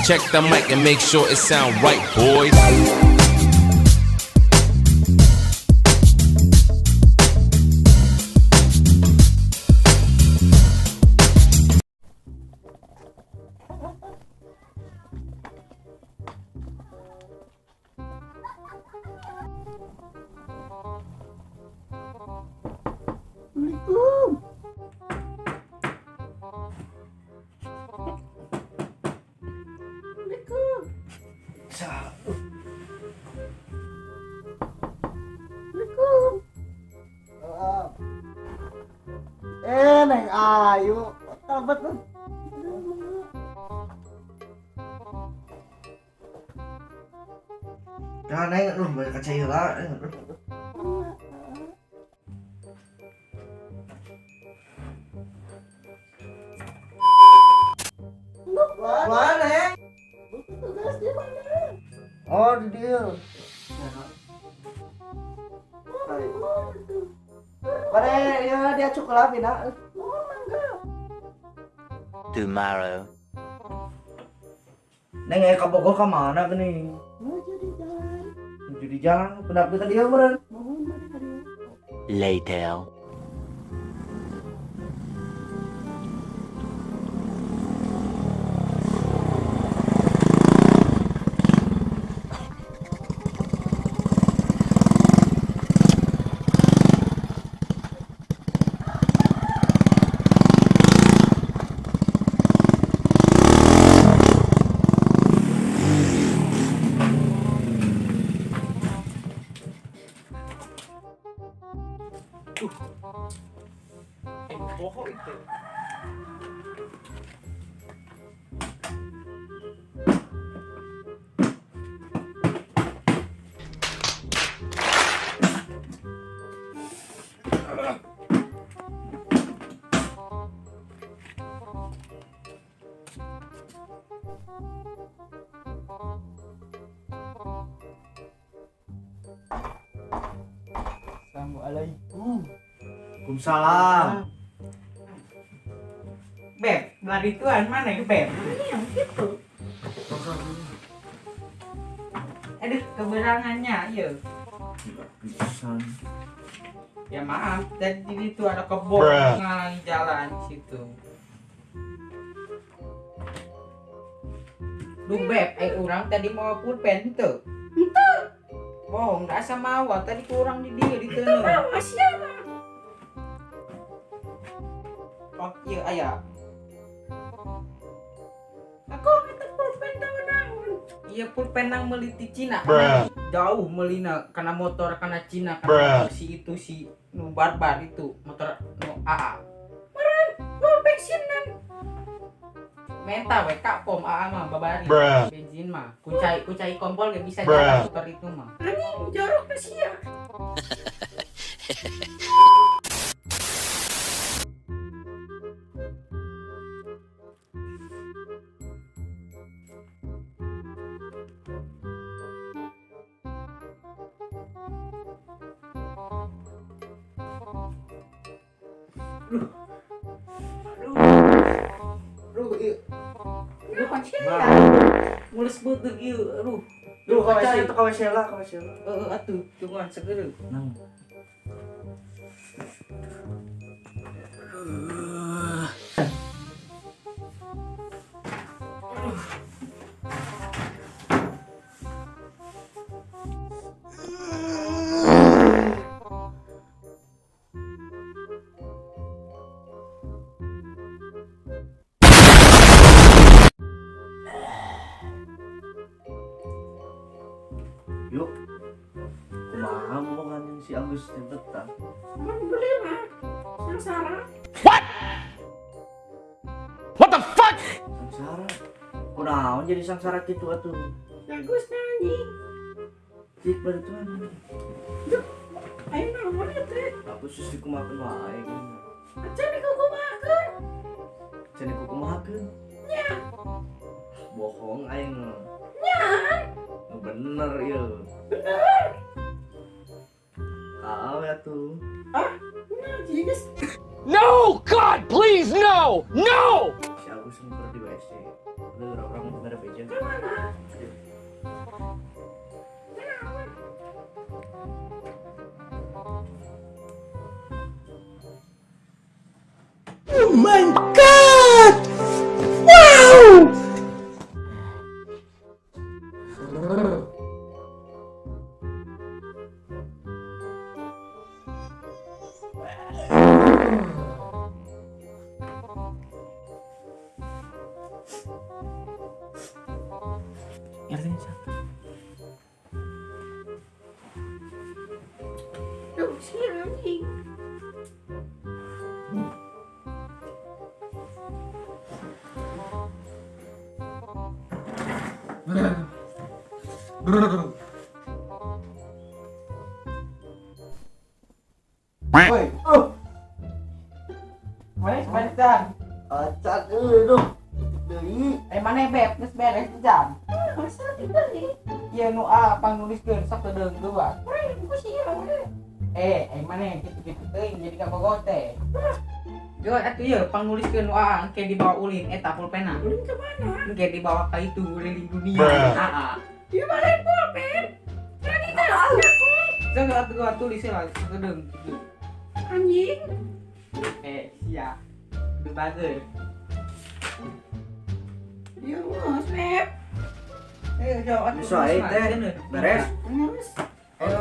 Check the mic and make sure it sound right, boys. Neng Ayu, tabat tuh. Nah, neng, lu banyak kaca hilang. Mana, neng? Tugas di mana? Oh, di dia. Mana ya dia cukup nak. Tomorrow. Neng, ke Bogor ke mana gini? Mau jadi jalan, Jadi jalan, kenapa tadi ya beren? mohon hari. Later. Bohong itu. Assalamualaikum. Waalaikumsalam. Beb, lari tuan mana ke Beb? Yang gitu. Aduh, keberangannya, ya. Pisan. Ya maaf, tadi itu ada kebun ngalang jalan situ. Lu Beb, orang tadi mau pulpen tuh. Bohong, nggak sama awak. Tadi kurang di dia di tenung. Bawa siapa? Oh iya, ayah. Aku minta pulpen daun-daun. Iya pulpen nang meliti Cina. Jauh melina karena motor karena Cina karena si itu si nu barbar itu motor nu AA. Mau bensinan. Menta we kapom AA mah babari. Bensin mah. Kucai kompol gak bisa jalan motor itu mah. Anjing jorok ke sia. Aduh, iya. Aduh, pancen. Mulus butuh ieu, aduh. Duh, kaca itu kawasela. Atuh, tungguan segera. Nang. Yuk. Kumaha omongan yang si Agus teh betah. Mau beli mah. Sengsara. Sangsara. Kunaon jadi sangsara kitu atuh? Bagus nyanyi. Cik bari tuan. Ayo nomor itu. Aku sus dikumakeun wae gini. Aja dikukumakeun. Cenah kukumakeun. Nya. Bohong aing mah. Nya. Nu bener ieu. Bener. Kau ya tuh. Nya jigis. No, God, please, no, no. Si Agus sempur di WC. Lu orang-orang ngadep aja. Kemana? Oh my god! Wow! Duh, sih anjing. Woi. Wes balik jam. Acak tuh. Deui. Mana beb geus beres jam. Masa dibeli? Ieu nu pangnuliskeun sok tedeung dua. Ku sih Mana gitu-gitu teuing jadi kabogoh teh. Yo atuh ieu pangnuliskeun nu engke dibawa ulin eta pulpena. ulin kemana? Engke dibawa ka itu keliling dunia. Bruh. Di mana pulpen? Tadi tahu aku. Sok atuh tulis lah tedeung gitu. Anjing. Sia. Udah bager. Ya mas, Beb. Jawab Bisa teh. Beres. Mas, Ayo,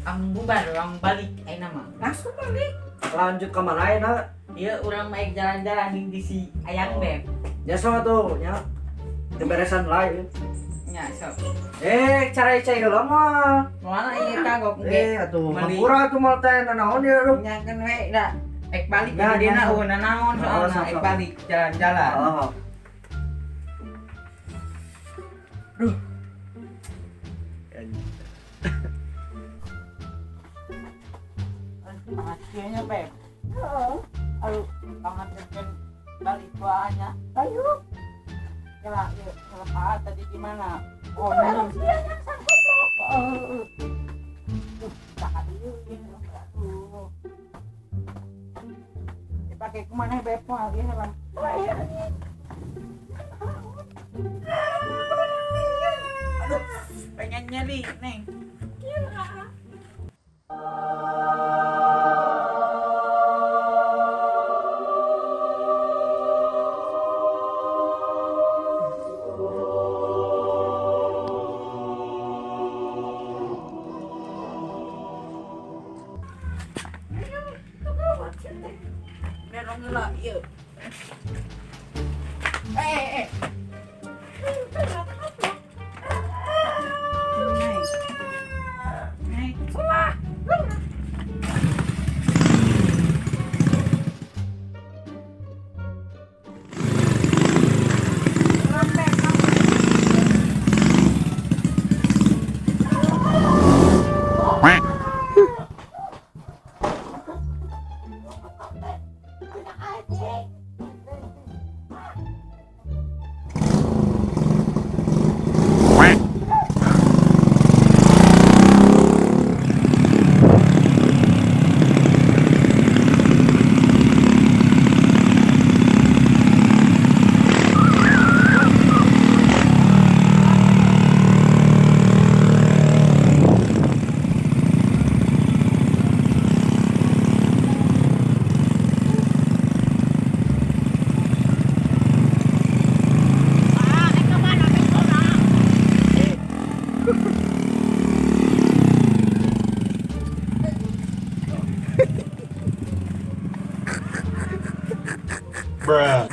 ang bubar, ang balik ay nama. langsung balik. Lanjut ke mana ya? Iya, orang main jalan-jalan di si ayang beb. Ya sama tuh, ya. Keberesan lain. Nya, so. Cara cai heula mah. Mana ieu kagok ge. Atuh, Meli. mangkura tuh mal teh nanaon dia lu. Nya kan we da ek balik Nah, jadi dina nah, eueuh nanaon Oh, soalna sok, ek sok. balik jalan-jalan. Oh. Akhirnya beb. Oh, Aduh, tangan kan balik bahannya. ayo. Kira yuk, selepas tadi gimana? Oh, Orang nah. dia yang sanggup loh. Tak dulu ini aduh. Dipakai kemana beb lagi helam. Aduh, pengen nyari neng. Dorong lah, yuk. Neng. Neng. Bruh.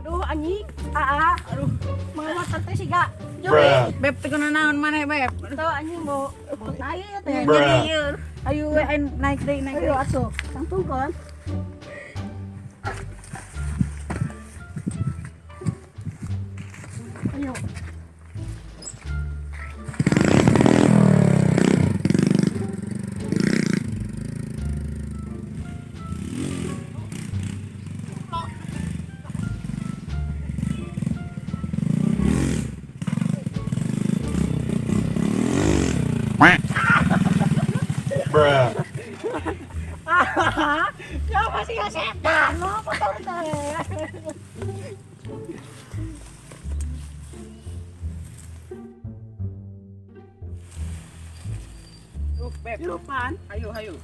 Aduh anjing, aduh, mau tante sih gak? Bruh. Beb teu naon maneh beb. Tuh anjing mau naik ya teh. Bruh. Ayo naik deui naik Ayo deui. asuh, langsung kan? Ayo. Bruh. Kau masih setan lo motor teh. Beb. Lupan. Ayo, ayo.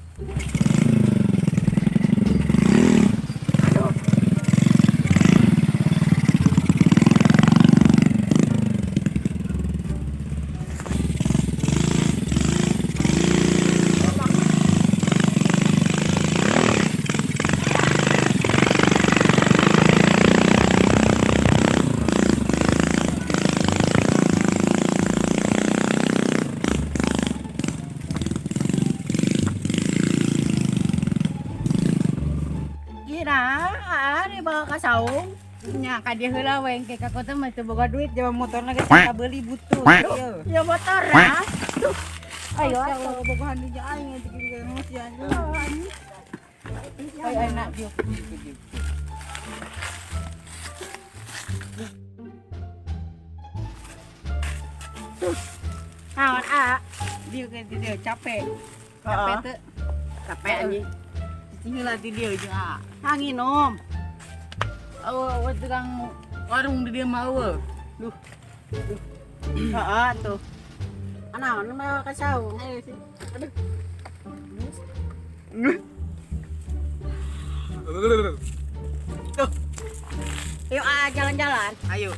Bawa ka saung nya ka dia heula we engke ka kota mah teu boga duit jawa motor lagi kita beli butuh ieu ya motor ah ayo atuh boga handi nya aing dikit ge masih anjing ay enak dia naon dia ke dia capek teu capek anjing heula di dia jeung angin om. Awa tukang warung di dia mau. Duh. Heeh tuh. Anaon mah ka saung. Ayo sih. Aduh. Tuh. Yuk jalan-jalan. Ayo.